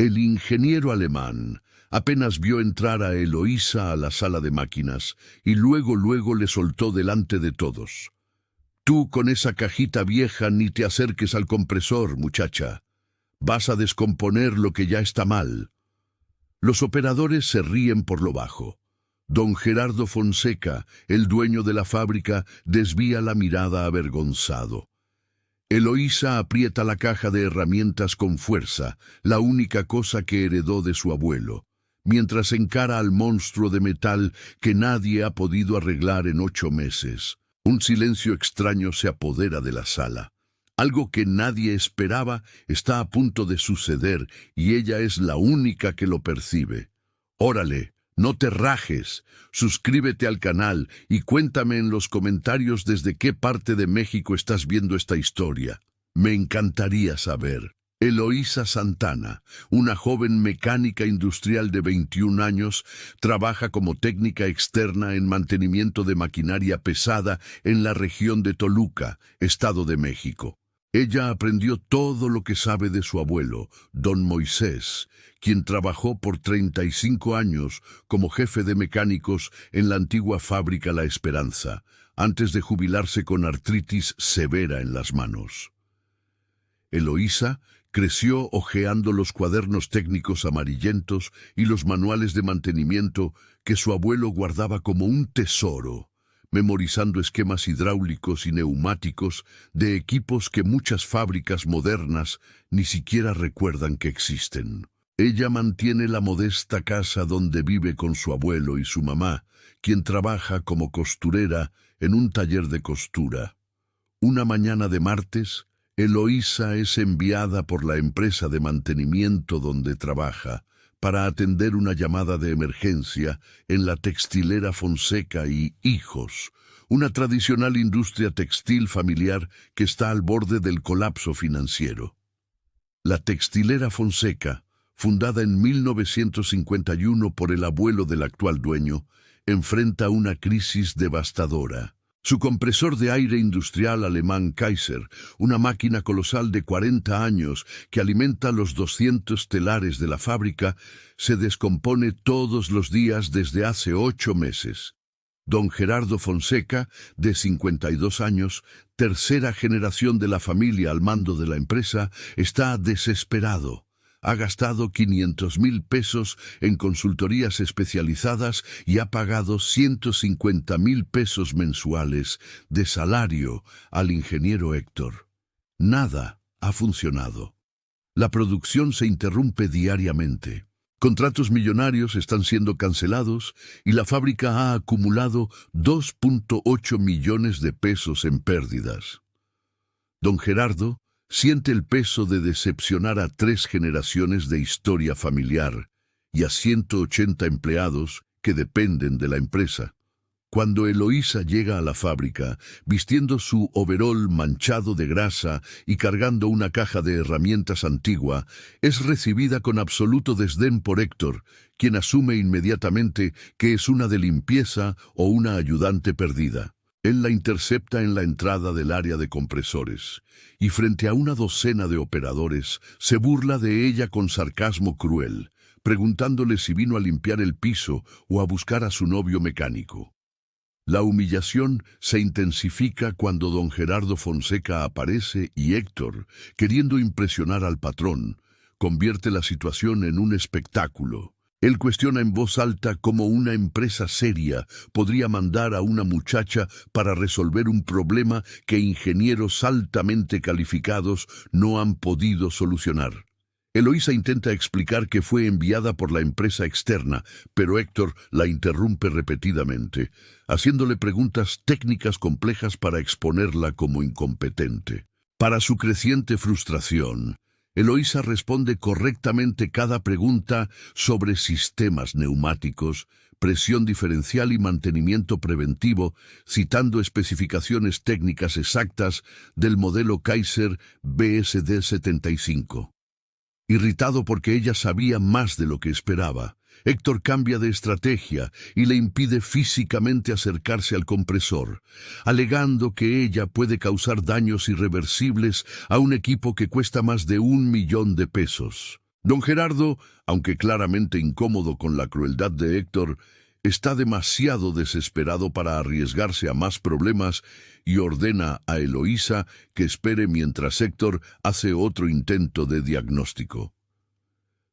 El ingeniero alemán apenas vio entrar a Eloísa a la sala de máquinas y luego le soltó delante de todos. «Tú con esa cajita vieja ni te acerques al compresor, muchacha. Vas a descomponer lo que ya está mal». Los operadores se ríen por lo bajo. Don Gerardo Fonseca, el dueño de la fábrica, desvía la mirada avergonzado. Eloísa aprieta la caja de herramientas con fuerza, la única cosa que heredó de su abuelo, mientras encara al monstruo de metal que nadie ha podido arreglar en 8 meses. Un silencio extraño se apodera de la sala. Algo que nadie esperaba está a punto de suceder y ella es la única que lo percibe. «Órale, no te rajes, suscríbete al canal y cuéntame en los comentarios desde qué parte de México estás viendo esta historia. Me encantaría saber». Eloísa Santana, una joven mecánica industrial de 21 años, trabaja como técnica externa en mantenimiento de maquinaria pesada en la región de Toluca, Estado de México. Ella aprendió todo lo que sabe de su abuelo, don Moisés, quien trabajó por 35 años como jefe de mecánicos en la antigua fábrica La Esperanza, antes de jubilarse con artritis severa en las manos. Eloísa creció hojeando los cuadernos técnicos amarillentos y los manuales de mantenimiento que su abuelo guardaba como un tesoro, memorizando esquemas hidráulicos y neumáticos de equipos que muchas fábricas modernas ni siquiera recuerdan que existen. Ella mantiene la modesta casa donde vive con su abuelo y su mamá, quien trabaja como costurera en un taller de costura. Una mañana de martes, Eloísa es enviada por la empresa de mantenimiento donde trabaja para atender una llamada de emergencia en la textilera Fonseca y Hijos, una tradicional industria textil familiar que está al borde del colapso financiero. La textilera Fonseca, fundada en 1951 por el abuelo del actual dueño, enfrenta una crisis devastadora. Su compresor de aire industrial alemán Kaiser, una máquina colosal de 40 años que alimenta los 200 telares de la fábrica, se descompone todos los días desde hace 8 meses. Don Gerardo Fonseca, de 52 años, tercera generación de la familia al mando de la empresa, está desesperado. Ha gastado 500,000 pesos en consultorías especializadas y ha pagado 150,000 pesos mensuales de salario al ingeniero Héctor. Nada ha funcionado. La producción se interrumpe diariamente. Contratos millonarios están siendo cancelados y la fábrica ha acumulado 2.8 millones de pesos en pérdidas. Don Gerardo siente el peso de decepcionar a 3 generaciones de historia familiar y a 180 empleados que dependen de la empresa. Cuando Eloísa llega a la fábrica, vistiendo su overol manchado de grasa y cargando una caja de herramientas antigua, es recibida con absoluto desdén por Héctor, quien asume inmediatamente que es una de limpieza o una ayudante perdida. Él la intercepta en la entrada del área de compresores, y frente a una docena de operadores, se burla de ella con sarcasmo cruel, preguntándole si vino a limpiar el piso o a buscar a su novio mecánico. La humillación se intensifica cuando don Gerardo Fonseca aparece y Héctor, queriendo impresionar al patrón, convierte la situación en un espectáculo. Él cuestiona en voz alta cómo una empresa seria podría mandar a una muchacha para resolver un problema que ingenieros altamente calificados no han podido solucionar. Eloísa intenta explicar que fue enviada por la empresa externa, pero Héctor la interrumpe repetidamente, haciéndole preguntas técnicas complejas para exponerla como incompetente. Para su creciente frustración, Eloísa responde correctamente cada pregunta sobre sistemas neumáticos, presión diferencial y mantenimiento preventivo, citando especificaciones técnicas exactas del modelo Kaiser BSD-75. Irritado porque ella sabía más de lo que esperaba, Héctor cambia de estrategia y le impide físicamente acercarse al compresor, alegando que ella puede causar daños irreversibles a un equipo que cuesta más de 1 millón de pesos. Don Gerardo, aunque claramente incómodo con la crueldad de Héctor, está demasiado desesperado para arriesgarse a más problemas y ordena a Eloísa que espere mientras Héctor hace otro intento de diagnóstico.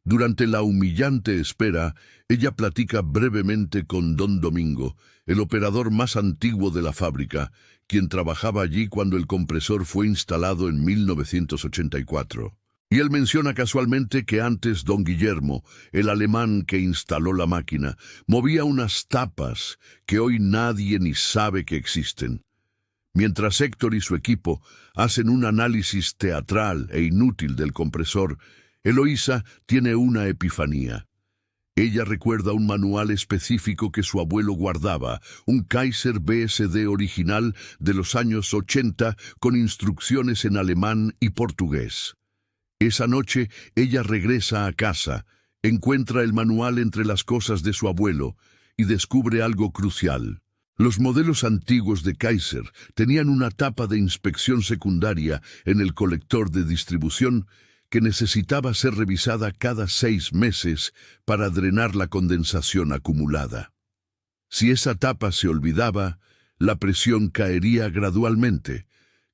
Durante la humillante espera, ella platica brevemente con don Domingo, el operador más antiguo de la fábrica, quien trabajaba allí cuando el compresor fue instalado en 1984. Y él menciona casualmente que antes don Guillermo, el alemán que instaló la máquina, movía unas tapas que hoy nadie ni sabe que existen. Mientras Héctor y su equipo hacen un análisis teatral e inútil del compresor, Eloísa tiene una epifanía. Ella recuerda un manual específico que su abuelo guardaba, un Kaiser BSD original de los años 80 con instrucciones en alemán y portugués. Esa noche ella regresa a casa, encuentra el manual entre las cosas de su abuelo y descubre algo crucial. Los modelos antiguos de Kaiser tenían una tapa de inspección secundaria en el colector de distribución que necesitaba ser revisada cada 6 meses para drenar la condensación acumulada. Si esa tapa se olvidaba, la presión caería gradualmente,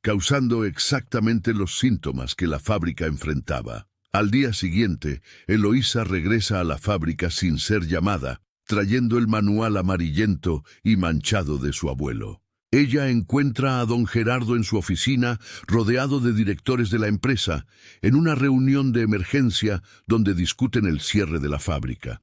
causando exactamente los síntomas que la fábrica enfrentaba. Al día siguiente, Eloísa regresa a la fábrica sin ser llamada, trayendo el manual amarillento y manchado de su abuelo. Ella encuentra a don Gerardo en su oficina, rodeado de directores de la empresa, en una reunión de emergencia donde discuten el cierre de la fábrica.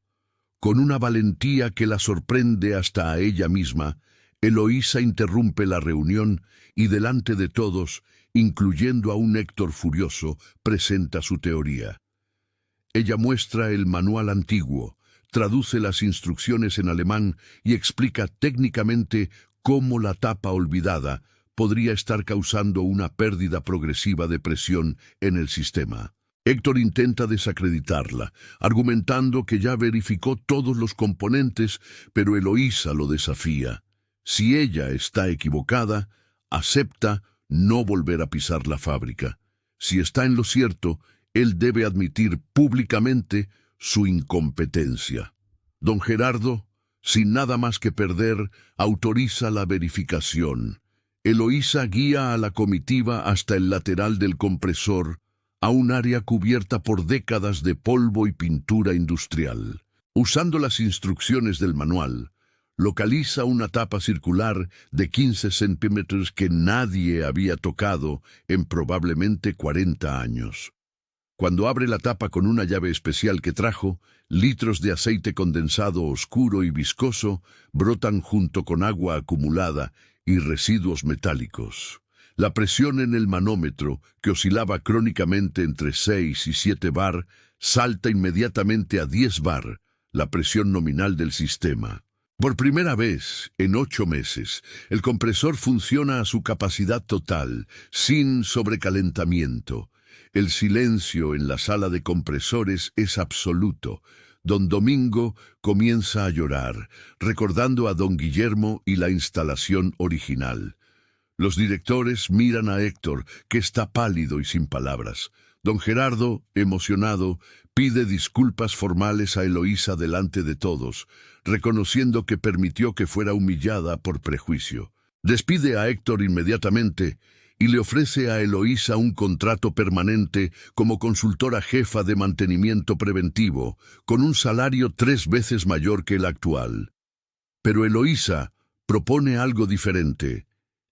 Con una valentía que la sorprende hasta a ella misma, Eloísa interrumpe la reunión y delante de todos, incluyendo a un Héctor furioso, presenta su teoría. Ella muestra el manual antiguo, traduce las instrucciones en alemán y explica técnicamente cómo la tapa olvidada podría estar causando una pérdida progresiva de presión en el sistema. Héctor intenta desacreditarla, argumentando que ya verificó todos los componentes, pero Eloísa lo desafía. Si ella está equivocada, acepta no volver a pisar la fábrica. Si está en lo cierto, él debe admitir públicamente su incompetencia. Don Gerardo, sin nada más que perder, autoriza la verificación. Eloísa guía a la comitiva hasta el lateral del compresor, a un área cubierta por décadas de polvo y pintura industrial. Usando las instrucciones del manual, localiza una tapa circular de 15 centímetros que nadie había tocado en probablemente 40 años. Cuando abre la tapa con una llave especial que trajo, litros de aceite condensado oscuro y viscoso brotan junto con agua acumulada y residuos metálicos. La presión en el manómetro, que oscilaba crónicamente entre 6 y 7 bar, salta inmediatamente a 10 bar, la presión nominal del sistema. Por primera vez en 8 meses, el compresor funciona a su capacidad total, sin sobrecalentamiento. El silencio en la sala de compresores es absoluto. Don Domingo comienza a llorar, recordando a don Guillermo y la instalación original. Los directores miran a Héctor, que está pálido y sin palabras. Don Gerardo, emocionado, pide disculpas formales a Eloísa delante de todos, reconociendo que permitió que fuera humillada por prejuicio. Despide a Héctor inmediatamente y le ofrece a Eloísa un contrato permanente como consultora jefa de mantenimiento preventivo, con un salario 3 veces mayor que el actual. Pero Eloísa propone algo diferente.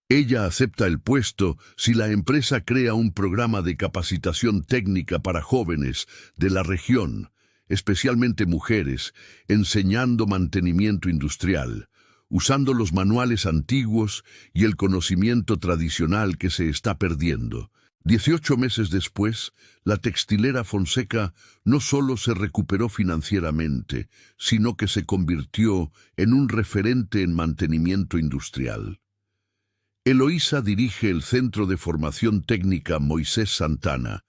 Ella acepta el puesto si la empresa crea un programa de capacitación técnica para jóvenes de la región, especialmente mujeres, enseñando mantenimiento industrial, usando los manuales antiguos y el conocimiento tradicional que se está perdiendo. 18 meses después, la textilera Fonseca no solo se recuperó financieramente, sino que se convirtió en un referente en mantenimiento industrial. Eloísa dirige el Centro de Formación Técnica Moisés Santana,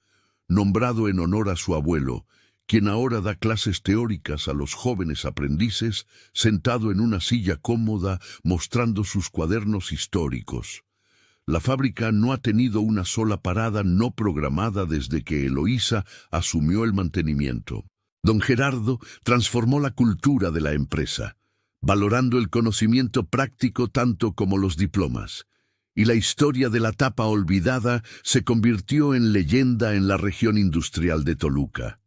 nombrado en honor a su abuelo, quien ahora da clases teóricas a los jóvenes aprendices, sentado en una silla cómoda mostrando sus cuadernos históricos. La fábrica no ha tenido una sola parada no programada desde que Eloísa asumió el mantenimiento. Don Gerardo transformó la cultura de la empresa, valorando el conocimiento práctico tanto como los diplomas. Y la historia de la tapa olvidada se convirtió en leyenda en la región industrial de Toluca.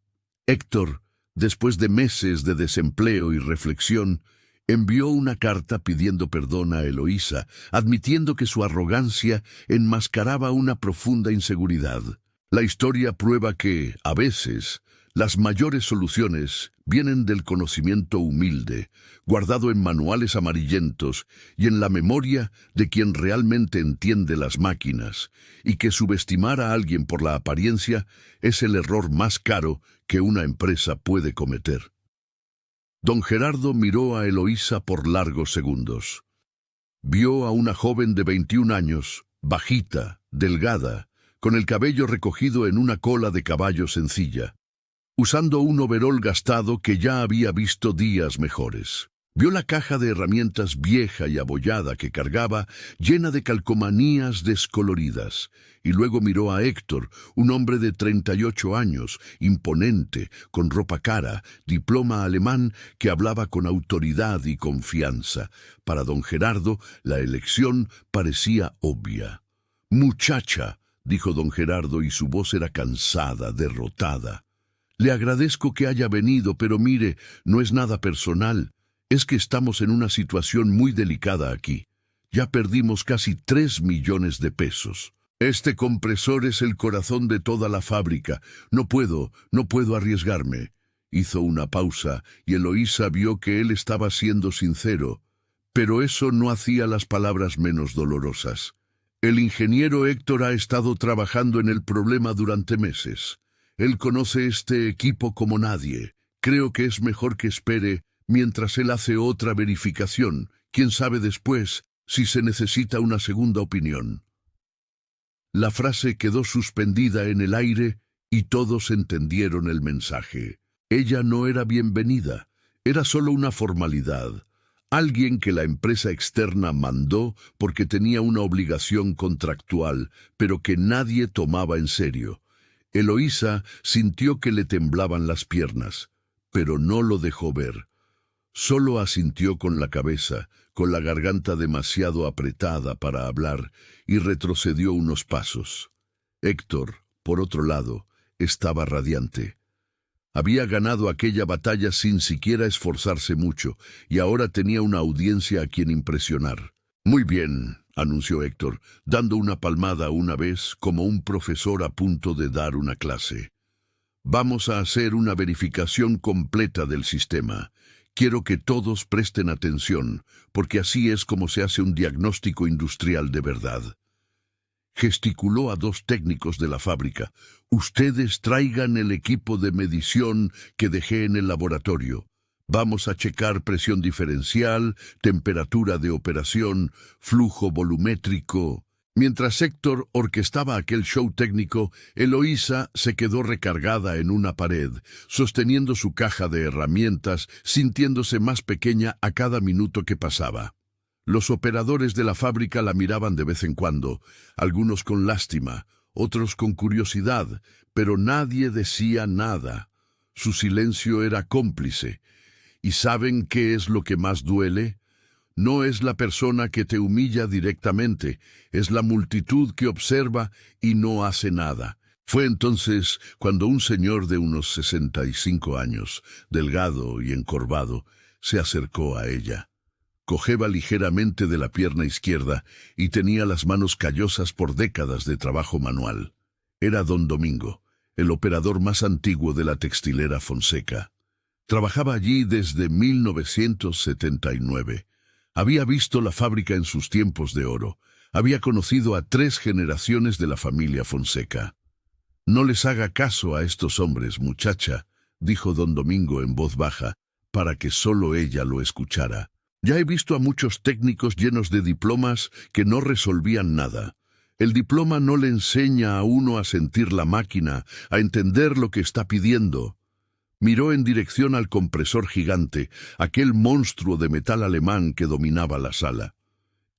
Héctor, después de meses de desempleo y reflexión, envió una carta pidiendo perdón a Eloísa, admitiendo que su arrogancia enmascaraba una profunda inseguridad. La historia prueba que, a veces, las mayores soluciones vienen del conocimiento humilde, guardado en manuales amarillentos y en la memoria de quien realmente entiende las máquinas, y que subestimar a alguien por la apariencia es el error más caro que una empresa puede cometer. Don Gerardo miró a Eloísa por largos segundos. Vio a una joven de 21 años, bajita, delgada, con el cabello recogido en una cola de caballo sencilla, usando un overol gastado que ya había visto días mejores. Vio la caja de herramientas vieja y abollada que cargaba, llena de calcomanías descoloridas, y luego miró a Héctor, un hombre de 38 años, imponente, con ropa cara, diploma alemán, que hablaba con autoridad y confianza. Para don Gerardo, la elección parecía obvia. «Muchacha», dijo don Gerardo, y su voz era cansada, derrotada. «Le agradezco que haya venido, pero mire, no es nada personal. Es que estamos en una situación muy delicada aquí. Ya perdimos casi 3 millones de pesos. Este compresor es el corazón de toda la fábrica. No puedo arriesgarme». Hizo una pausa y Eloísa vio que él estaba siendo sincero, pero eso no hacía las palabras menos dolorosas. «El ingeniero Héctor ha estado trabajando en el problema durante meses. Él conoce este equipo como nadie. Creo que es mejor que espere mientras él hace otra verificación. Quién sabe después si se necesita una segunda opinión». La frase quedó suspendida en el aire y todos entendieron el mensaje. Ella no era bienvenida, era solo una formalidad. Alguien que la empresa externa mandó porque tenía una obligación contractual, pero que nadie tomaba en serio. Eloísa sintió que le temblaban las piernas, pero no lo dejó ver. Solo asintió con la cabeza, con la garganta demasiado apretada para hablar, y retrocedió unos pasos. Héctor, por otro lado, estaba radiante. Había ganado aquella batalla sin siquiera esforzarse mucho, y ahora tenía una audiencia a quien impresionar. «Muy bien», anunció Héctor, dando una palmada una vez como un profesor a punto de dar una clase. «Vamos a hacer una verificación completa del sistema. Quiero que todos presten atención, porque así es como se hace un diagnóstico industrial de verdad». Gesticuló a 2 técnicos de la fábrica. «Ustedes traigan el equipo de medición que dejé en el laboratorio. Vamos a checar presión diferencial, temperatura de operación, flujo volumétrico». Mientras Héctor orquestaba aquel show técnico, Eloísa se quedó recargada en una pared, sosteniendo su caja de herramientas, sintiéndose más pequeña a cada minuto que pasaba. Los operadores de la fábrica la miraban de vez en cuando, algunos con lástima, otros con curiosidad, pero nadie decía nada. Su silencio era cómplice. ¿Y saben qué es lo que más duele? No es la persona que te humilla directamente, es la multitud que observa y no hace nada. Fue entonces cuando un señor de unos 65 años, delgado y encorvado, se acercó a ella. Cojeba ligeramente de la pierna izquierda y tenía las manos callosas por décadas de trabajo manual. Era don Domingo, el operador más antiguo de la textilera Fonseca. Trabajaba allí desde 1979. Había visto la fábrica en sus tiempos de oro. Había conocido a 3 generaciones de la familia Fonseca. «No les haga caso a estos hombres, muchacha», dijo don Domingo en voz baja, para que solo ella lo escuchara. «Ya he visto a muchos técnicos llenos de diplomas que no resolvían nada. El diploma no le enseña a uno a sentir la máquina, a entender lo que está pidiendo». Miró en dirección al compresor gigante, aquel monstruo de metal alemán que dominaba la sala.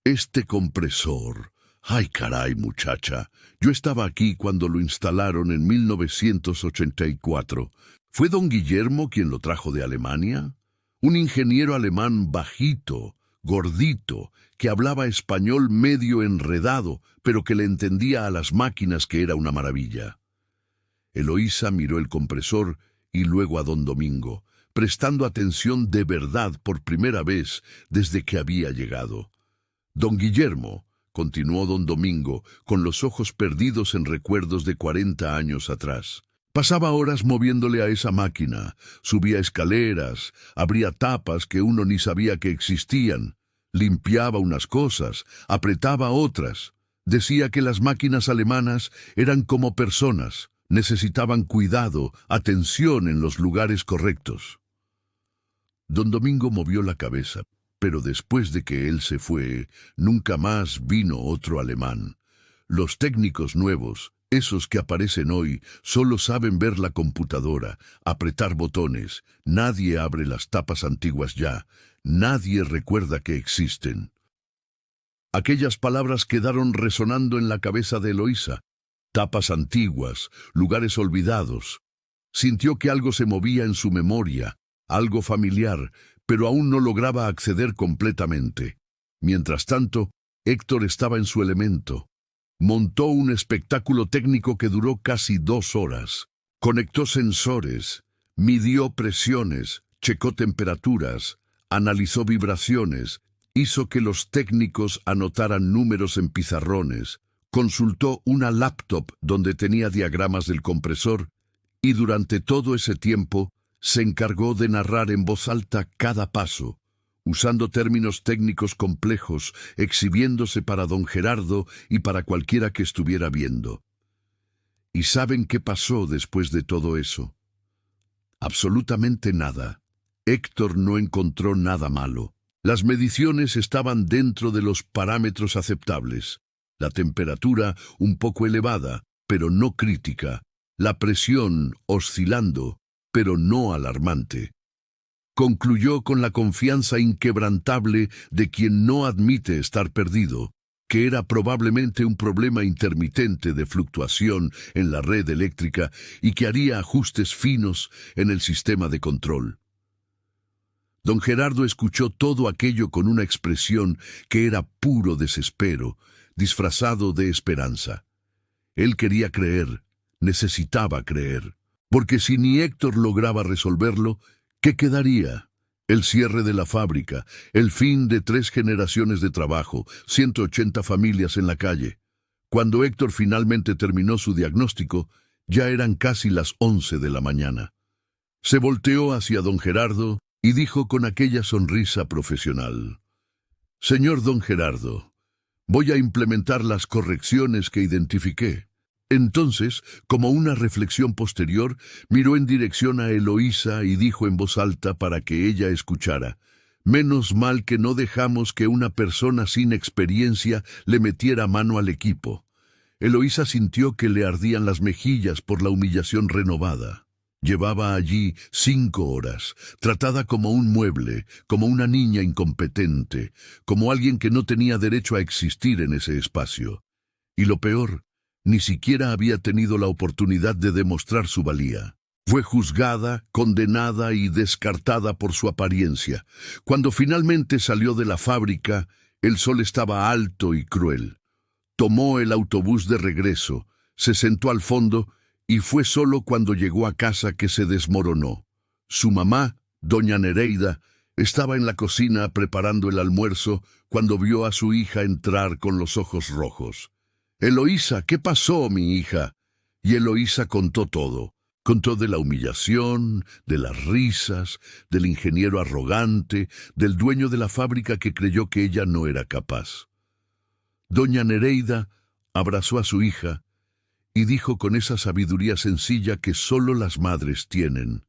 «Este compresor», Ay, caray, muchacha. Yo estaba aquí cuando lo instalaron en 1984. ¿Fue don Guillermo quien lo trajo de Alemania? Un ingeniero alemán bajito, gordito, que hablaba español medio enredado, pero que le entendía a las máquinas, que era una maravilla. Eloísa miró el compresor y luego a don Domingo, prestando atención de verdad por primera vez desde que había llegado. Don Guillermo, continuó don Domingo, con los ojos perdidos en recuerdos de 40 años atrás. Pasaba horas moviéndole a esa máquina, subía escaleras, abría tapas que uno ni sabía que existían, limpiaba unas cosas, apretaba otras. Decía que las máquinas alemanas eran como personas, necesitaban cuidado, atención en los lugares correctos. Don Domingo movió la cabeza, pero después de que él se fue, nunca más vino otro alemán. Los técnicos nuevos, esos que aparecen hoy, solo saben ver la computadora, apretar botones. Nadie abre las tapas antiguas ya. Nadie recuerda que existen. Aquellas palabras quedaron resonando en la cabeza de Eloísa. Tapas antiguas, lugares olvidados. Sintió que algo se movía en su memoria, algo familiar, pero aún no lograba acceder completamente. Mientras tanto, Héctor estaba en su elemento. Montó un espectáculo técnico que duró casi 2 horas. Conectó sensores, midió presiones, checó temperaturas, analizó vibraciones, hizo que los técnicos anotaran números en pizarrones, consultó una laptop donde tenía diagramas del compresor y durante todo ese tiempo se encargó de narrar en voz alta cada paso, usando términos técnicos complejos, exhibiéndose para don Gerardo y para cualquiera que estuviera viendo. ¿Y saben qué pasó después de todo eso? Absolutamente nada. Héctor no encontró nada malo. Las mediciones estaban dentro de los parámetros aceptables. La temperatura un poco elevada, pero no crítica. La presión oscilando, pero no alarmante. Concluyó con la confianza inquebrantable de quien no admite estar perdido, que era probablemente un problema intermitente de fluctuación en la red eléctrica y que haría ajustes finos en el sistema de control. Don Gerardo escuchó todo aquello con una expresión que era puro desespero, disfrazado de esperanza. Él quería creer, necesitaba creer, porque si ni Héctor lograba resolverlo, ¿qué quedaría? El cierre de la fábrica, el fin de 3 generaciones de trabajo, 180 familias en la calle. Cuando Héctor finalmente terminó su diagnóstico, ya eran casi las 11 de la mañana. Se volteó hacia don Gerardo y dijo con aquella sonrisa profesional: «Señor don Gerardo, voy a implementar las correcciones que identifiqué». Entonces, como una reflexión posterior, miró en dirección a Eloísa y dijo en voz alta para que ella escuchara: «Menos mal que no dejamos que una persona sin experiencia le metiera mano al equipo». Eloísa sintió que le ardían las mejillas por la humillación renovada. Llevaba allí 5 horas, tratada como un mueble, como una niña incompetente, como alguien que no tenía derecho a existir en ese espacio. Y lo peor, ni siquiera había tenido la oportunidad de demostrar su valía. Fue juzgada, condenada y descartada por su apariencia. Cuando finalmente salió de la fábrica, el sol estaba alto y cruel. Tomó el autobús de regreso, se sentó al fondo y fue solo cuando llegó a casa que se desmoronó. Su mamá, doña Nereida, estaba en la cocina preparando el almuerzo cuando vio a su hija entrar con los ojos rojos. «Eloísa, ¿qué pasó, mi hija?» Y Eloísa contó todo. Contó de la humillación, de las risas, del ingeniero arrogante, del dueño de la fábrica que creyó que ella no era capaz. Doña Nereida abrazó a su hija y dijo con esa sabiduría sencilla que solo las madres tienen: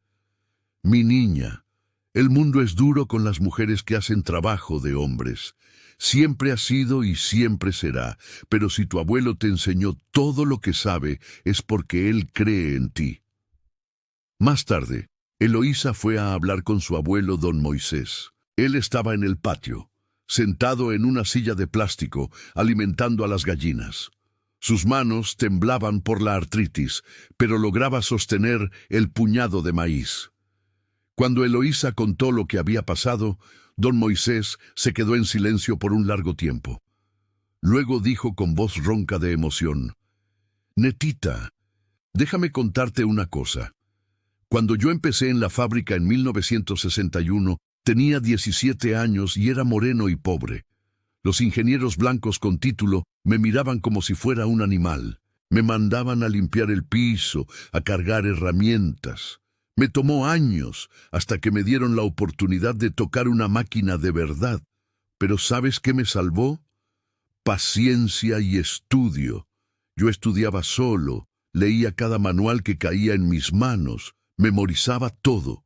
«Mi niña, el mundo es duro con las mujeres que hacen trabajo de hombres. Siempre ha sido y siempre será, pero si tu abuelo te enseñó todo lo que sabe, es porque él cree en ti». Más tarde, Eloísa fue a hablar con su abuelo don Moisés. Él estaba en el patio. sentado en una silla de plástico, alimentando a las gallinas. Sus manos temblaban por la artritis, pero lograba sostener el puñado de maíz. Cuando Eloísa contó lo que había pasado, don Moisés se quedó en silencio por un largo tiempo. Luego dijo con voz ronca de emoción: «Netita, déjame contarte una cosa. Cuando yo empecé en la fábrica en 1961, tenía 17 años y era moreno y pobre. Los ingenieros blancos con título me miraban como si fuera un animal. Me mandaban a limpiar el piso, a cargar herramientas. Me tomó años hasta que me dieron la oportunidad de tocar una máquina de verdad. Pero ¿sabes qué me salvó? Paciencia y estudio. Yo estudiaba solo, leía cada manual que caía en mis manos, memorizaba todo.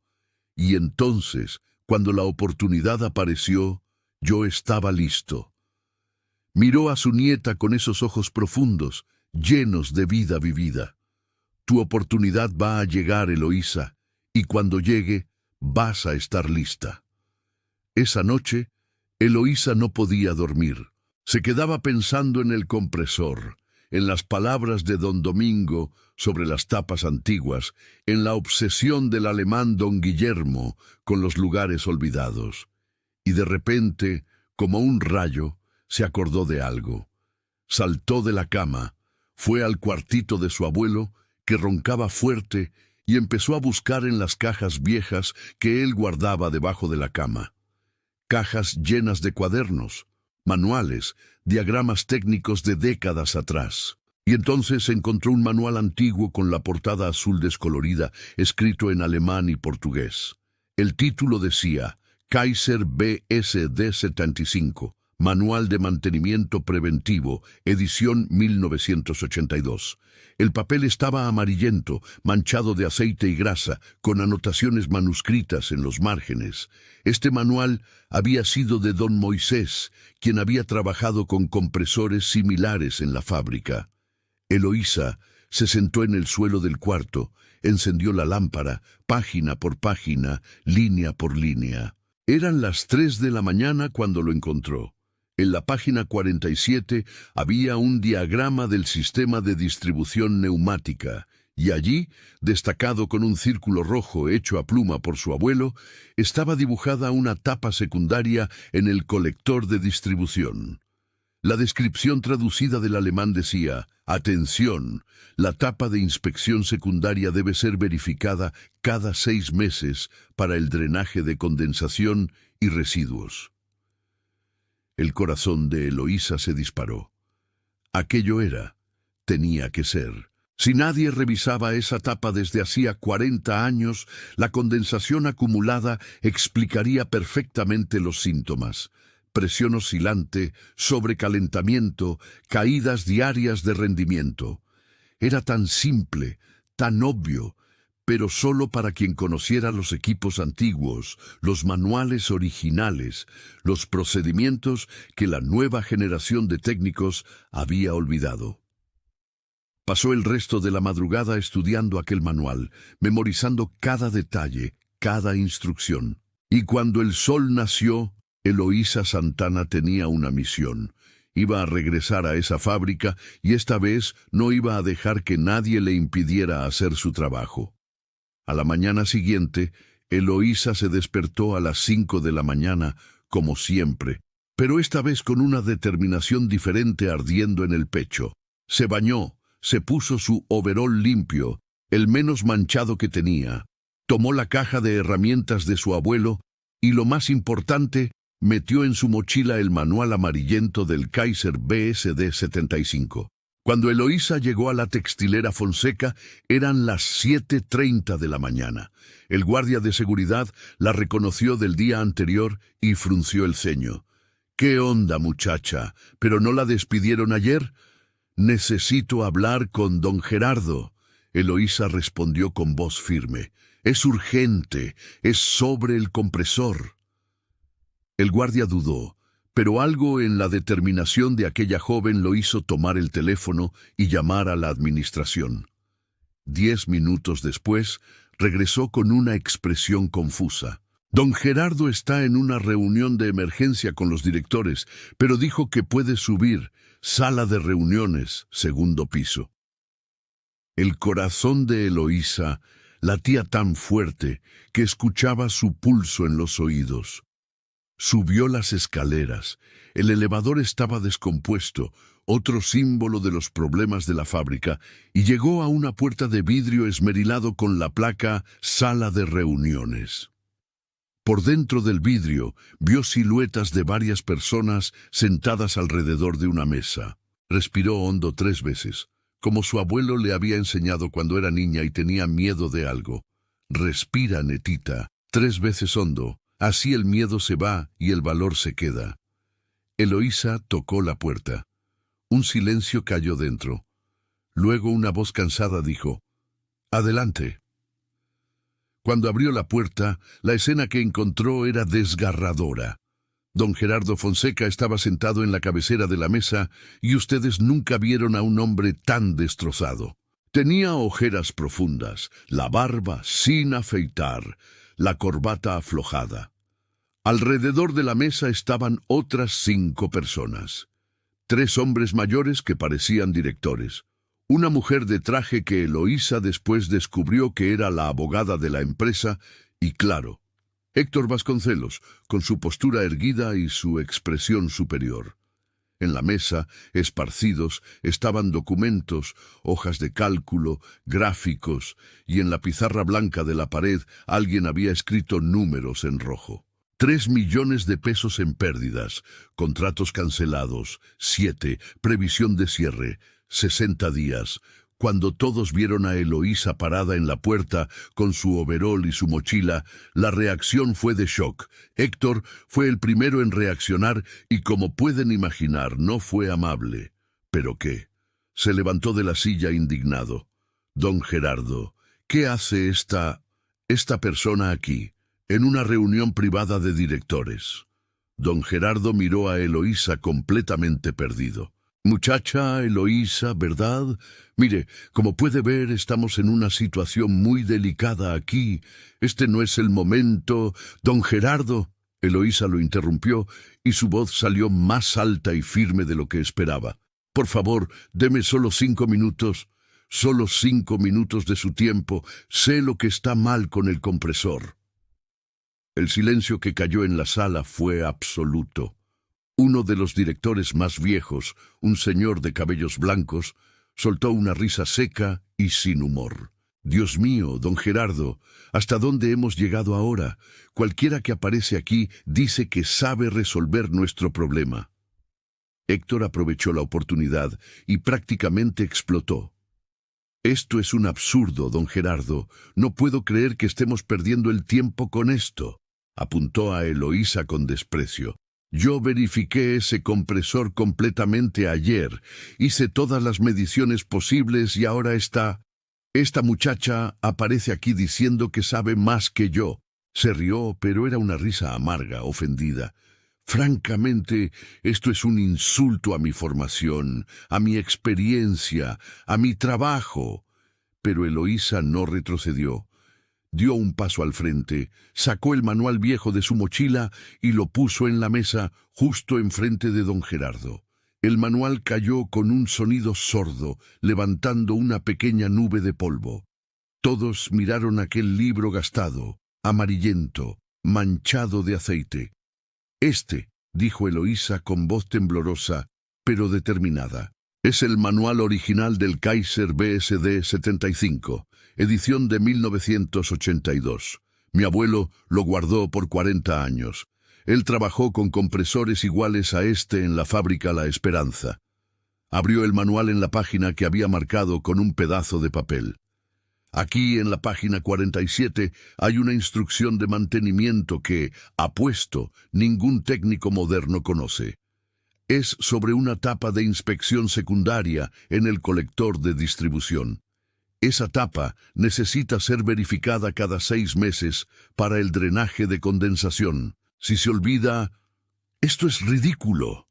Y entonces, cuando la oportunidad apareció, yo estaba listo». Miró a su nieta con esos ojos profundos, llenos de vida vivida. «Tu oportunidad va a llegar, Eloísa, y cuando llegue, vas a estar lista». Esa noche, Eloísa no podía dormir. Se quedaba pensando en el compresor, en las palabras de don Domingo sobre las tapas antiguas, en la obsesión del alemán don Guillermo con los lugares olvidados. Y de repente, como un rayo, se acordó de algo. Saltó de la cama, fue al cuartito de su abuelo, que roncaba fuerte, y empezó a buscar en las cajas viejas que él guardaba debajo de la cama. Cajas llenas de cuadernos, manuales, diagramas técnicos de décadas atrás. Y entonces encontró un manual antiguo con la portada azul descolorida, escrito en alemán y portugués. El título decía: Kaiser BSD 75, Manual de Mantenimiento Preventivo, edición 1982. El papel estaba amarillento, manchado de aceite y grasa, con anotaciones manuscritas en los márgenes. Este manual había sido de don Moisés, quien había trabajado con compresores similares en la fábrica. Eloísa se sentó en el suelo del cuarto, encendió la lámpara, página por página, línea por línea. Eran las 3 de la mañana cuando lo encontró. En la página 47 había un diagrama del sistema de distribución neumática, y allí, destacado con un círculo rojo hecho a pluma por su abuelo, estaba dibujada una tapa secundaria en el colector de distribución. La descripción traducida del alemán decía: «Atención, la tapa de inspección secundaria debe ser verificada cada 6 meses para el drenaje de condensación y residuos». El corazón de Eloísa se disparó. Aquello era, tenía que ser. Si nadie revisaba esa tapa desde hacía 40 años, la condensación acumulada explicaría perfectamente los síntomas: presión oscilante, sobrecalentamiento, caídas diarias de rendimiento. Era tan simple, tan obvio, pero solo para quien conociera los equipos antiguos, los manuales originales, los procedimientos que la nueva generación de técnicos había olvidado. Pasó el resto de la madrugada estudiando aquel manual, memorizando cada detalle, cada instrucción. Y cuando el sol nació, Eloísa Santana tenía una misión. Iba a regresar a esa fábrica y esta vez no iba a dejar que nadie le impidiera hacer su trabajo. A la mañana siguiente, Eloísa se despertó a las 5 de la mañana, como siempre, pero esta vez con una determinación diferente ardiendo en el pecho. Se bañó, se puso su overol limpio, el menos manchado que tenía, tomó la caja de herramientas de su abuelo y, lo más importante, metió en su mochila el manual amarillento del Kaiser BSD 75. Cuando Eloísa llegó a la textilera Fonseca, eran las 7:30 de la mañana. El guardia de seguridad la reconoció del día anterior y frunció el ceño. «¿Qué onda, muchacha? ¿Pero no la despidieron ayer?» «Necesito hablar con don Gerardo», Eloísa respondió con voz firme. «Es urgente, es sobre el compresor». El guardia dudó, pero algo en la determinación de aquella joven lo hizo tomar el teléfono y llamar a la administración. 10 minutos después, regresó con una expresión confusa. Don Gerardo está en una reunión de emergencia con los directores, pero dijo que puede subir. Sala de reuniones, segundo piso. El corazón de Eloísa latía tan fuerte que escuchaba su pulso en los oídos. Subió las escaleras. El elevador estaba descompuesto, otro símbolo de los problemas de la fábrica, y llegó a una puerta de vidrio esmerilado con la placa Sala de reuniones. Por dentro del vidrio vio siluetas de varias personas sentadas alrededor de una mesa. Respiró hondo 3 veces, como su abuelo le había enseñado cuando era niña y tenía miedo de algo. Respira, netita, 3 veces hondo, así el miedo se va y el valor se queda. Eloísa tocó la puerta. Un silencio cayó dentro. Luego una voz cansada dijo: «Adelante». Cuando abrió la puerta, la escena que encontró era desgarradora. Don Gerardo Fonseca estaba sentado en la cabecera de la mesa y ustedes nunca vieron a un hombre tan destrozado. Tenía ojeras profundas, la barba sin afeitar, la corbata aflojada. Alrededor de la mesa estaban otras 5 personas. 3 hombres mayores que parecían directores. Una mujer de traje que Eloísa después descubrió que era la abogada de la empresa y, claro, Héctor Vasconcelos, con su postura erguida y su expresión superior. En la mesa, esparcidos, estaban documentos, hojas de cálculo, gráficos, y en la pizarra blanca de la pared alguien había escrito números en rojo. 3 millones de pesos en pérdidas, contratos cancelados, 7, previsión de cierre, 60 días. Cuando todos vieron a Eloísa parada en la puerta con su overol y su mochila, la reacción fue de shock. Héctor fue el primero en reaccionar y, como pueden imaginar, no fue amable. ¿Pero qué? Se levantó de la silla indignado. «Don Gerardo, ¿qué hace esta persona aquí, en una reunión privada de directores?» Don Gerardo miró a Eloísa completamente perdido. «Muchacha Eloísa, ¿verdad? Mire, como puede ver, estamos en una situación muy delicada aquí. Este no es el momento. Don Gerardo». Eloísa lo interrumpió y su voz salió más alta y firme de lo que esperaba. «Por favor, deme solo 5 minutos. Solo 5 minutos de su tiempo. Sé lo que está mal con el compresor». El silencio que cayó en la sala fue absoluto. Uno de los directores más viejos, un señor de cabellos blancos, soltó una risa seca y sin humor. «Dios mío, don Gerardo, ¿hasta dónde hemos llegado ahora? Cualquiera que aparece aquí dice que sabe resolver nuestro problema». Héctor aprovechó la oportunidad y prácticamente explotó. «Esto es un absurdo, don Gerardo. No puedo creer que estemos perdiendo el tiempo con esto», apuntó a Eloísa con desprecio. «Yo verifiqué ese compresor completamente ayer, hice todas las mediciones posibles y ahora esta muchacha aparece aquí diciendo que sabe más que yo». Se rió, pero era una risa amarga, ofendida. «Francamente, esto es un insulto a mi formación, a mi experiencia, a mi trabajo». Pero Eloísa no retrocedió. Dio un paso al frente, sacó el manual viejo de su mochila y lo puso en la mesa justo enfrente de don Gerardo. El manual cayó con un sonido sordo, levantando una pequeña nube de polvo. Todos miraron aquel libro gastado, amarillento, manchado de aceite. «Dijo Eloísa con voz temblorosa, pero determinada. «Es el manual original del Kaiser BSD 75, edición de 1982. Mi abuelo lo guardó por 40 años. Él trabajó con compresores iguales a este en la fábrica La Esperanza». Abrió el manual en la página que había marcado con un pedazo de papel. Aquí, en la página 47, hay una instrucción de mantenimiento que, apuesto, ningún técnico moderno conoce. Es sobre una tapa de inspección secundaria en el colector de distribución. Esa tapa necesita ser verificada cada 6 meses para el drenaje de condensación. Si se olvida... «Esto es ridículo».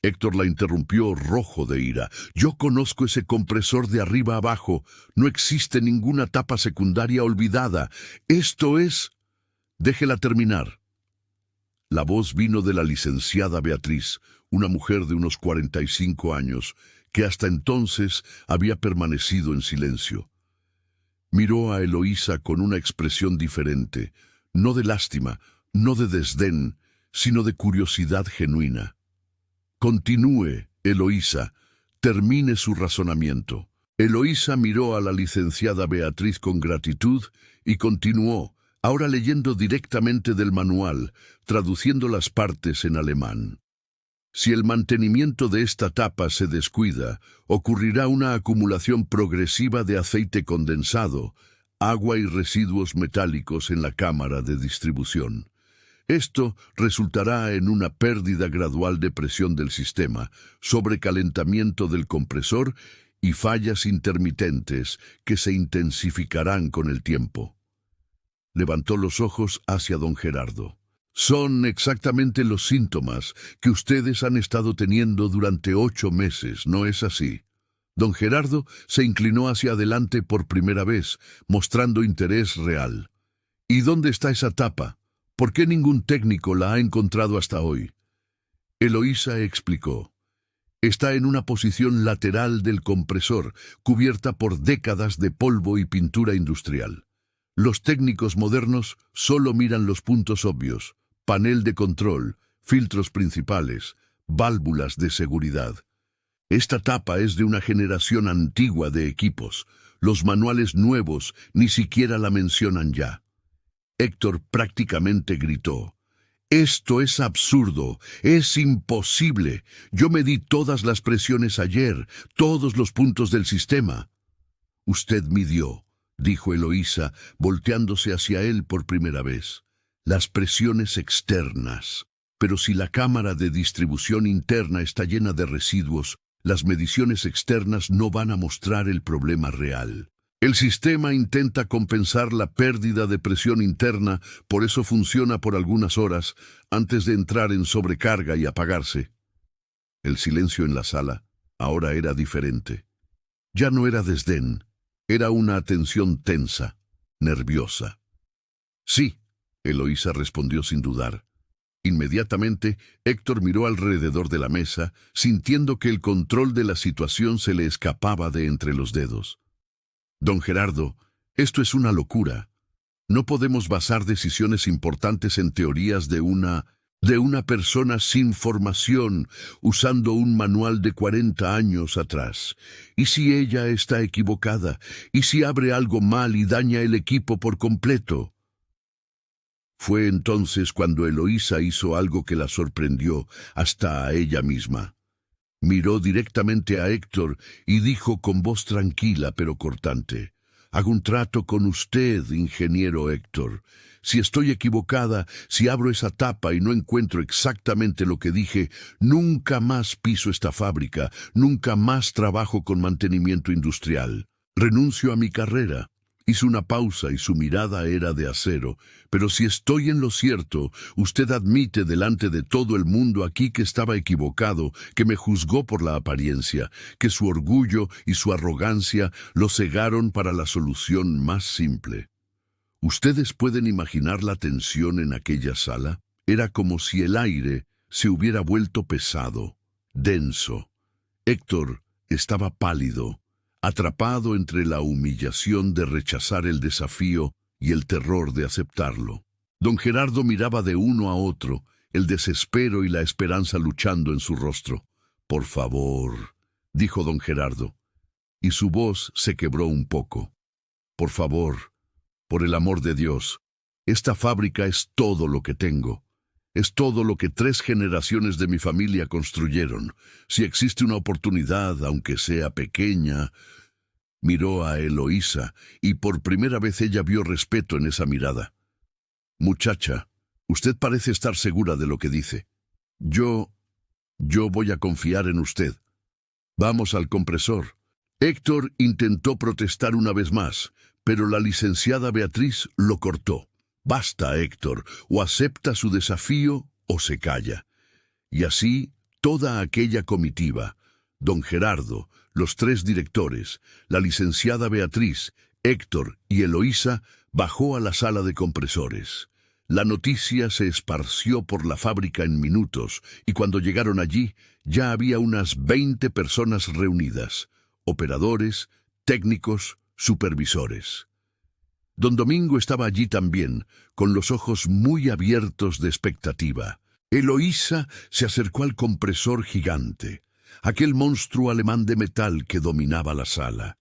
Héctor la interrumpió, rojo de ira. «Yo conozco ese compresor de arriba abajo. No existe ninguna tapa secundaria olvidada. Esto es...» Déjela terminar. La voz vino de la licenciada Beatriz, una mujer de unos 45 años, que hasta entonces había permanecido en silencio. Miró a Eloísa con una expresión diferente, no de lástima, no de desdén, sino de curiosidad genuina. Continúe, Eloísa, termine su razonamiento. Eloísa miró a la licenciada Beatriz con gratitud y continuó, ahora leyendo directamente del manual, traduciendo las partes en alemán. Si el mantenimiento de esta tapa se descuida, ocurrirá una acumulación progresiva de aceite condensado, agua y residuos metálicos en la cámara de distribución. Esto resultará en una pérdida gradual de presión del sistema, sobrecalentamiento del compresor y fallas intermitentes que se intensificarán con el tiempo. Levantó los ojos hacia don Gerardo. Son exactamente los síntomas que ustedes han estado teniendo durante 8 meses, ¿no es así? Don Gerardo se inclinó hacia adelante por primera vez, mostrando interés real. ¿Y dónde está esa tapa? ¿Por qué ningún técnico la ha encontrado hasta hoy? Eloísa explicó. Está en una posición lateral del compresor, cubierta por décadas de polvo y pintura industrial. Los técnicos modernos solo miran los puntos obvios: panel de control, filtros principales, válvulas de seguridad. Esta tapa es de una generación antigua de equipos. Los manuales nuevos ni siquiera la mencionan ya. Héctor prácticamente gritó. «Esto es absurdo, es imposible. Yo medí todas las presiones ayer, todos los puntos del sistema». «Usted midió», dijo Eloísa, volteándose hacia él por primera vez. «Las presiones externas. Pero si la cámara de distribución interna está llena de residuos, las mediciones externas no van a mostrar el problema real. El sistema intenta compensar la pérdida de presión interna, por eso funciona por algunas horas, antes de entrar en sobrecarga y apagarse». El silencio en la sala ahora era diferente. Ya no era desdén, era una atención tensa, nerviosa. «Sí», Eloísa respondió sin dudar. Inmediatamente, Héctor miró alrededor de la mesa, sintiendo que el control de la situación se le escapaba de entre los dedos. «Don Gerardo, esto es una locura. No podemos basar decisiones importantes en teorías de una persona sin formación, usando un manual de 40 años atrás. ¿Y si ella está equivocada? ¿Y si abre algo mal y daña el equipo por completo?» Fue entonces cuando Eloísa hizo algo que la sorprendió hasta a ella misma. Miró directamente a Héctor y dijo con voz tranquila pero cortante: «Hago un trato con usted, ingeniero Héctor. Si estoy equivocada, si abro esa tapa y no encuentro exactamente lo que dije, nunca más piso esta fábrica, nunca más trabajo con mantenimiento industrial. Renuncio a mi carrera». Hizo una pausa y su mirada era de acero. «Pero si estoy en lo cierto, usted admite delante de todo el mundo aquí que estaba equivocado, que me juzgó por la apariencia, que su orgullo y su arrogancia lo cegaron para la solución más simple». ¿Ustedes pueden imaginar la tensión en aquella sala? Era como si el aire se hubiera vuelto pesado, denso. Héctor estaba pálido, atrapado entre la humillación de rechazar el desafío y el terror de aceptarlo. Don Gerardo miraba de uno a otro, el desespero y la esperanza luchando en su rostro. «Por favor», dijo don Gerardo, y su voz se quebró un poco. «Por favor, por el amor de Dios, esta fábrica es todo lo que tengo. Es todo lo que 3 generaciones de mi familia construyeron. Si existe una oportunidad, aunque sea pequeña». Miró a Eloísa, y por primera vez ella vio respeto en esa mirada. «Muchacha, usted parece estar segura de lo que dice. Yo voy a confiar en usted. Vamos al compresor». Héctor intentó protestar una vez más, pero la licenciada Beatriz lo cortó. «Basta, Héctor, o acepta su desafío o se calla». Y así, toda aquella comitiva, don Gerardo, los 3 directores, la licenciada Beatriz, Héctor y Eloísa, bajó a la sala de compresores. La noticia se esparció por la fábrica en minutos, y cuando llegaron allí, ya había unas 20 personas reunidas, operadores, técnicos, supervisores. Don Domingo estaba allí también, con los ojos muy abiertos de expectativa. Eloísa se acercó al compresor gigante, aquel monstruo alemán de metal que dominaba la sala.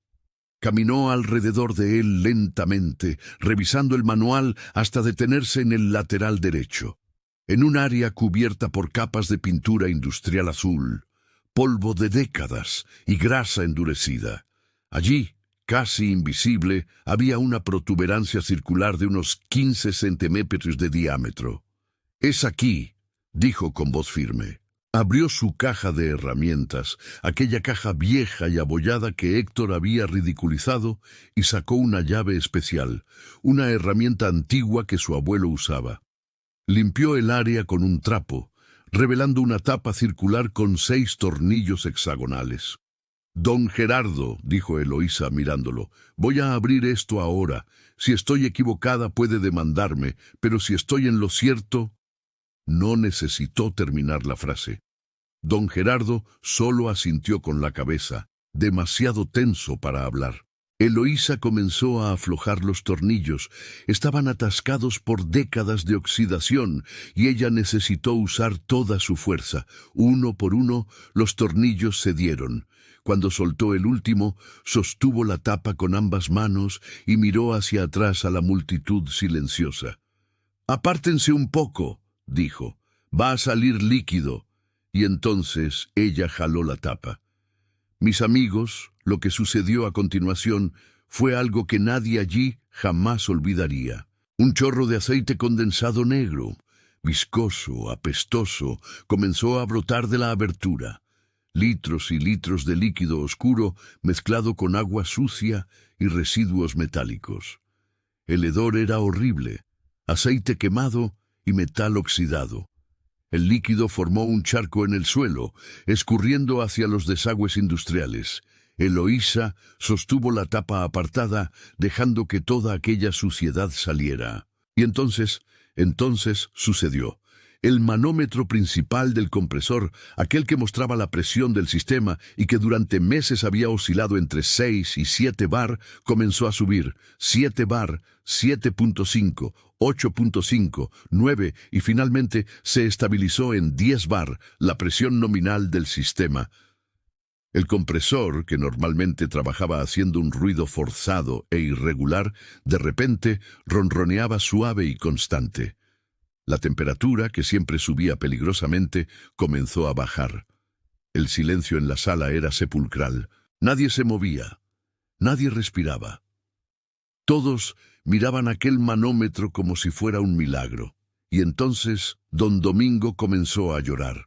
Caminó alrededor de él lentamente, revisando el manual hasta detenerse en el lateral derecho, en un área cubierta por capas de pintura industrial azul, polvo de décadas y grasa endurecida. Allí, casi invisible, había una protuberancia circular de unos 15 centímetros de diámetro. «Es aquí», dijo con voz firme. Abrió su caja de herramientas, aquella caja vieja y abollada que Héctor había ridiculizado, y sacó una llave especial, una herramienta antigua que su abuelo usaba. Limpió el área con un trapo, revelando una tapa circular con 6 tornillos hexagonales. «Don Gerardo», dijo Eloísa mirándolo, «voy a abrir esto ahora. Si estoy equivocada puede demandarme, pero si estoy en lo cierto...» No necesitó terminar la frase. Don Gerardo solo asintió con la cabeza, demasiado tenso para hablar. Eloísa comenzó a aflojar los tornillos. Estaban atascados por décadas de oxidación y ella necesitó usar toda su fuerza. Uno por uno, los tornillos cedieron. Cuando soltó el último, sostuvo la tapa con ambas manos y miró hacia atrás a la multitud silenciosa. «Apártense un poco», dijo. «Va a salir líquido». Y entonces ella jaló la tapa. Mis amigos, lo que sucedió a continuación fue algo que nadie allí jamás olvidaría. Un chorro de aceite condensado negro, viscoso, apestoso, comenzó a brotar de la abertura. Litros y litros de líquido oscuro mezclado con agua sucia y residuos metálicos. El hedor era horrible, aceite quemado y metal oxidado. El líquido formó un charco en el suelo, escurriendo hacia los desagües industriales. Eloísa sostuvo la tapa apartada, dejando que toda aquella suciedad saliera. Y entonces sucedió. El manómetro principal del compresor, aquel que mostraba la presión del sistema y que durante meses había oscilado entre 6 y 7 bar, comenzó a subir. 7 bar, 7.5, 8.5, 9 y finalmente se estabilizó en 10 bar, la presión nominal del sistema. El compresor, que normalmente trabajaba haciendo un ruido forzado e irregular, de repente ronroneaba suave y constante. La temperatura, que siempre subía peligrosamente, comenzó a bajar. El silencio en la sala era sepulcral. Nadie se movía. Nadie respiraba. Todos miraban aquel manómetro como si fuera un milagro. Y entonces don Domingo comenzó a llorar.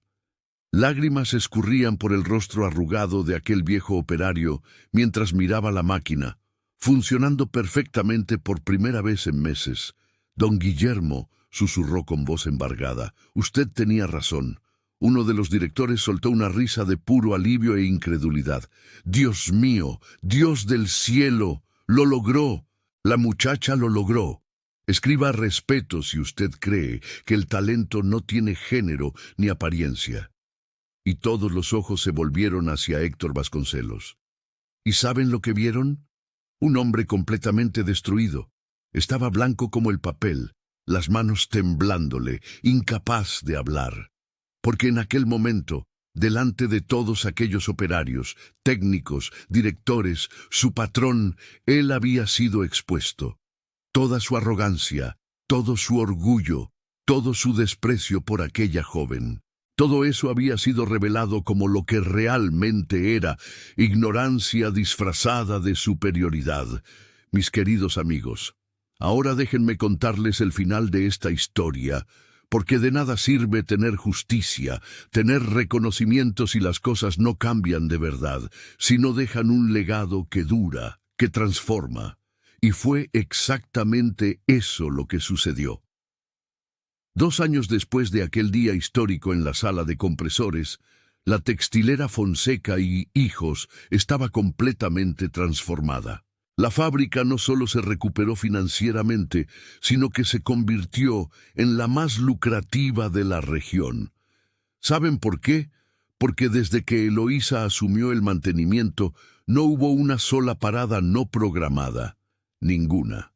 Lágrimas escurrían por el rostro arrugado de aquel viejo operario mientras miraba la máquina, funcionando perfectamente por primera vez en meses. «Don Guillermo», susurró con voz embargada, «usted tenía razón». Uno de los directores soltó una risa de puro alivio e incredulidad. «Dios mío, Dios del cielo, lo logró. La muchacha lo logró. Escriba respeto si usted cree que el talento no tiene género ni apariencia». Y todos los ojos se volvieron hacia Héctor Vasconcelos. ¿Y saben lo que vieron? Un hombre completamente destruido. Estaba blanco como el papel, las manos temblándole, incapaz de hablar. Porque en aquel momento, delante de todos aquellos operarios, técnicos, directores, su patrón, él había sido expuesto. Toda su arrogancia, todo su orgullo, todo su desprecio por aquella joven. Todo eso había sido revelado como lo que realmente era, ignorancia disfrazada de superioridad. Mis queridos amigos, ahora déjenme contarles el final de esta historia, porque de nada sirve tener justicia, tener reconocimiento si las cosas no cambian de verdad, si no dejan un legado que dura, que transforma. Y fue exactamente eso lo que sucedió. 2 años después de aquel día histórico en la sala de compresores, la textilera Fonseca y Hijos estaba completamente transformada. La fábrica no solo se recuperó financieramente, sino que se convirtió en la más lucrativa de la región. ¿Saben por qué? Porque desde que Eloísa asumió el mantenimiento, no hubo una sola parada no programada. Ninguna.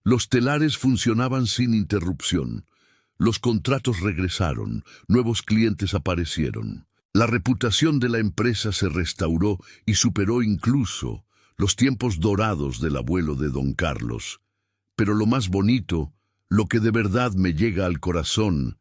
Los telares funcionaban sin interrupción. Los contratos regresaron, nuevos clientes aparecieron. La reputación de la empresa se restauró y superó incluso los tiempos dorados del abuelo de don Carlos. Pero lo más bonito, lo que de verdad me llega al corazón,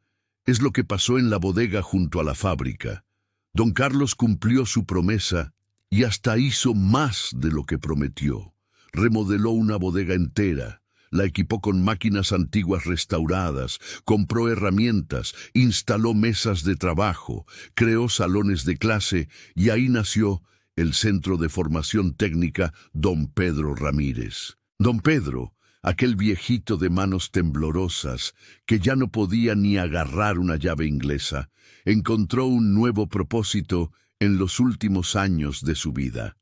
es lo que pasó en la bodega junto a la fábrica. Don Carlos cumplió su promesa y hasta hizo más de lo que prometió. Remodeló una bodega entera, la equipó con máquinas antiguas restauradas, compró herramientas, instaló mesas de trabajo, creó salones de clase y ahí nació el Centro de Formación Técnica Don Pedro Ramírez. Don Pedro, aquel viejito de manos temblorosas, que ya no podía ni agarrar una llave inglesa, encontró un nuevo propósito en los últimos años de su vida.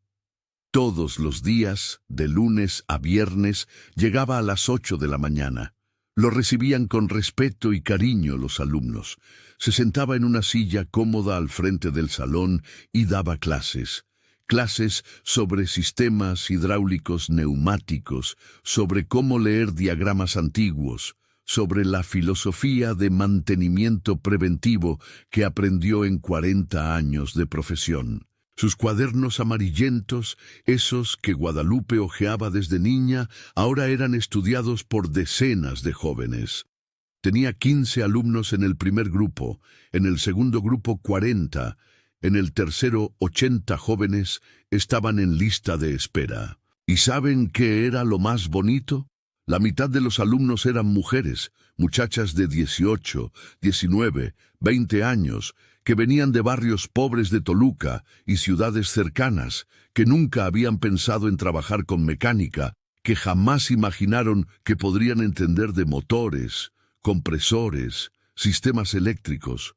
Todos los días, de lunes a viernes, llegaba a las 8 de la mañana. Lo recibían con respeto y cariño los alumnos. Se sentaba en una silla cómoda al frente del salón y daba clases. Clases sobre sistemas hidráulicos neumáticos, sobre cómo leer diagramas antiguos, sobre la filosofía de mantenimiento preventivo que aprendió en 40 años de profesión. Sus cuadernos amarillentos, esos que Guadalupe hojeaba desde niña, ahora eran estudiados por decenas de jóvenes. Tenía 15 alumnos en el primer grupo, en el segundo grupo 40, en el tercero 80 jóvenes estaban en lista de espera. ¿Y saben qué era lo más bonito? La mitad de los alumnos eran mujeres, muchachas de 18, 19, 20 años, que venían de barrios pobres de Toluca y ciudades cercanas, que nunca habían pensado en trabajar con mecánica, que jamás imaginaron que podrían entender de motores, compresores, sistemas eléctricos.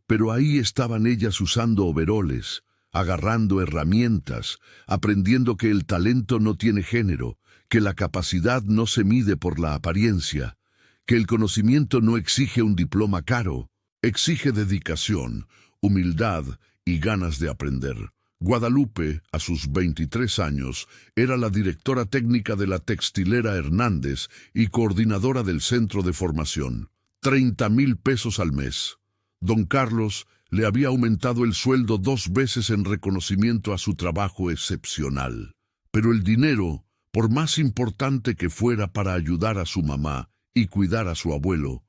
Pero ahí estaban ellas usando overoles, agarrando herramientas, aprendiendo que el talento no tiene género, que la capacidad no se mide por la apariencia, que el conocimiento no exige un diploma caro, exige dedicación, humildad y ganas de aprender. Guadalupe, a sus 23 años, era la directora técnica de la textilera Hernández y coordinadora del centro de formación. 30,000 pesos al mes. Don Carlos le había aumentado el sueldo 2 veces en reconocimiento a su trabajo excepcional. Pero el dinero, por más importante que fuera para ayudar a su mamá y cuidar a su abuelo,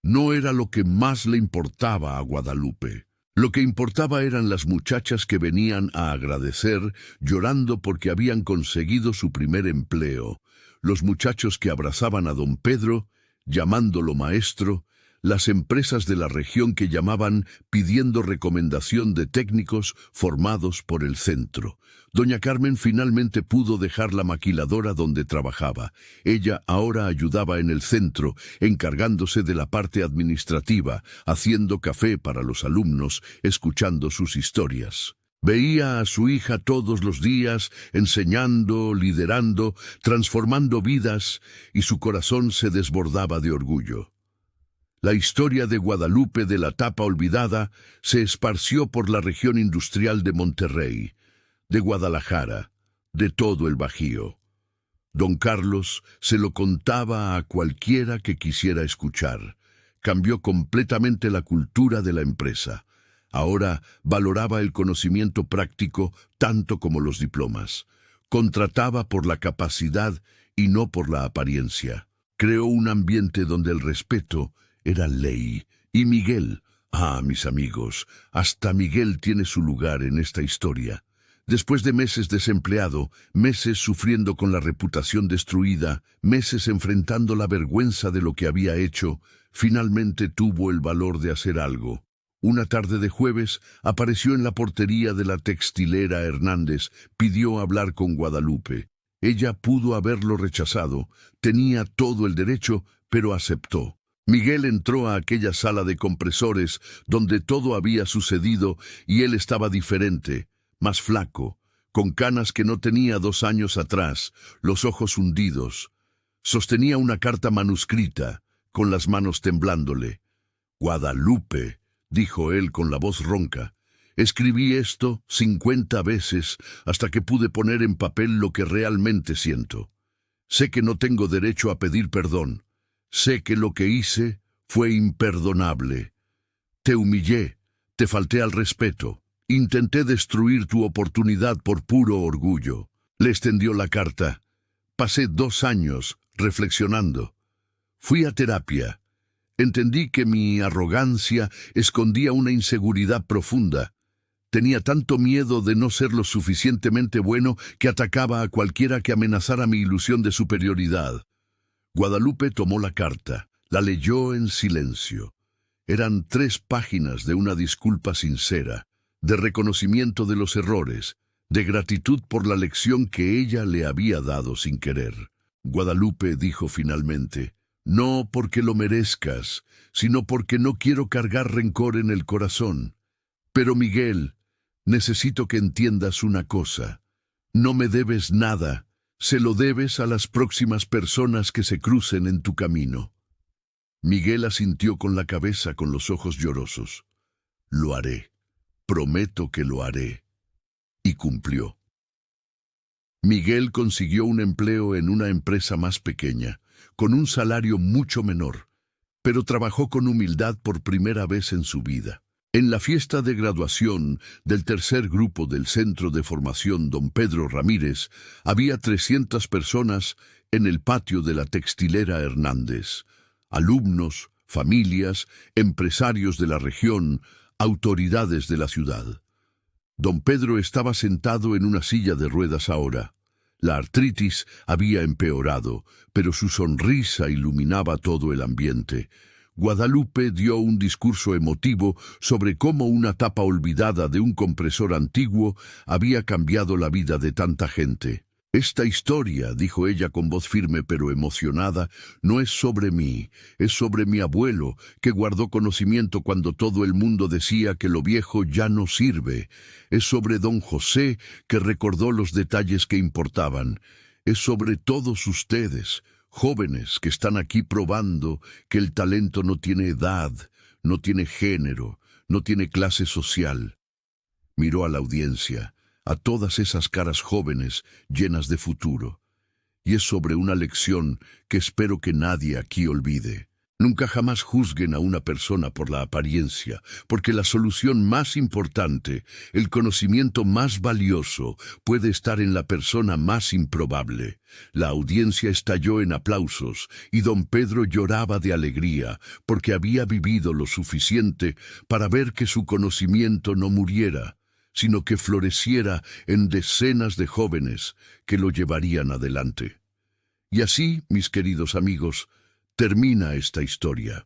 no era lo que más le importaba a Guadalupe. Lo que importaba eran las muchachas que venían a agradecer, llorando porque habían conseguido su primer empleo, los muchachos que abrazaban a don Pedro, llamándolo maestro, las empresas de la región que llamaban pidiendo recomendación de técnicos formados por el centro. Doña Carmen finalmente pudo dejar la maquiladora donde trabajaba. Ella ahora ayudaba en el centro, encargándose de la parte administrativa, haciendo café para los alumnos, escuchando sus historias. Veía a su hija todos los días, enseñando, liderando, transformando vidas, y su corazón se desbordaba de orgullo. La historia de Guadalupe de la tapa olvidada se esparció por la región industrial de Monterrey, de Guadalajara, de todo el Bajío. Don Carlos se lo contaba a cualquiera que quisiera escuchar. Cambió completamente la cultura de la empresa. Ahora valoraba el conocimiento práctico tanto como los diplomas. Contrataba por la capacidad y no por la apariencia. Creó un ambiente donde el respeto era ley. Y Miguel, mis amigos, hasta Miguel tiene su lugar en esta historia. Después de meses desempleado, meses sufriendo con la reputación destruida, meses enfrentando la vergüenza de lo que había hecho, finalmente tuvo el valor de hacer algo. Una tarde de jueves apareció en la portería de la textilera Hernández, pidió hablar con Guadalupe. Ella pudo haberlo rechazado, tenía todo el derecho, pero aceptó. Miguel entró a aquella sala de compresores donde todo había sucedido y él estaba diferente, más flaco, con canas que no tenía 2 años atrás, los ojos hundidos. Sostenía una carta manuscrita, con las manos temblándole. «Guadalupe», dijo él con la voz ronca. «Escribí esto 50 veces hasta que pude poner en papel lo que realmente siento. Sé que no tengo derecho a pedir perdón. Sé que lo que hice fue imperdonable. Te humillé, te falté al respeto. Intenté destruir tu oportunidad por puro orgullo». Le extendió la carta. «Pasé 2 años reflexionando. Fui a terapia. Entendí que mi arrogancia escondía una inseguridad profunda. Tenía tanto miedo de no ser lo suficientemente bueno que atacaba a cualquiera que amenazara mi ilusión de superioridad». Guadalupe tomó la carta, la leyó en silencio. Eran 3 páginas de una disculpa sincera, de reconocimiento de los errores, de gratitud por la lección que ella le había dado sin querer. Guadalupe dijo finalmente: «No porque lo merezcas, sino porque no quiero cargar rencor en el corazón. Pero Miguel, necesito que entiendas una cosa. No me debes nada, se lo debes a las próximas personas que se crucen en tu camino». Miguel asintió con la cabeza, con los ojos llorosos. «Lo haré, prometo que lo haré». Y cumplió. Miguel consiguió un empleo en una empresa más pequeña, con un salario mucho menor, pero trabajó con humildad por primera vez en su vida. En la fiesta de graduación del tercer grupo del Centro de Formación Don Pedro Ramírez, había 300 personas en el patio de la textilera Hernández. Alumnos, familias, empresarios de la región, autoridades de la ciudad. Don Pedro estaba sentado en una silla de ruedas ahora. La artritis había empeorado, pero su sonrisa iluminaba todo el ambiente. Guadalupe dio un discurso emotivo sobre cómo una tapa olvidada de un compresor antiguo había cambiado la vida de tanta gente. «Esta historia», dijo ella con voz firme pero emocionada, «no es sobre mí, es sobre mi abuelo, que guardó conocimiento cuando todo el mundo decía que lo viejo ya no sirve. Es sobre don José, que recordó los detalles que importaban. Es sobre todos ustedes, jóvenes que están aquí probando que el talento no tiene edad, no tiene género, no tiene clase social». Miró a la audiencia, a todas esas caras jóvenes llenas de futuro. Y es sobre una lección que espero que nadie aquí olvide. Nunca jamás juzguen a una persona por la apariencia, porque la solución más importante, el conocimiento más valioso, puede estar en la persona más improbable. La audiencia estalló en aplausos y don Pedro lloraba de alegría, porque había vivido lo suficiente para ver que su conocimiento no muriera, sino que floreciera en decenas de jóvenes que lo llevarían adelante. Y así, mis queridos amigos, termina esta historia.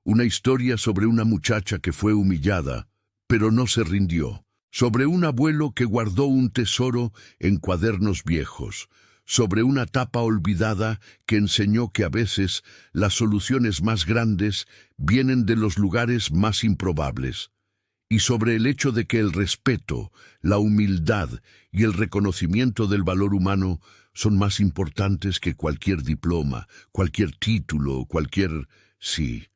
Una historia sobre una muchacha que fue humillada, pero no se rindió. Sobre un abuelo que guardó un tesoro en cuadernos viejos. Sobre una tapa olvidada que enseñó que a veces las soluciones más grandes vienen de los lugares más improbables. Y sobre el hecho de que el respeto, la humildad y el reconocimiento del valor humano son más importantes que cualquier diploma, cualquier título, sí,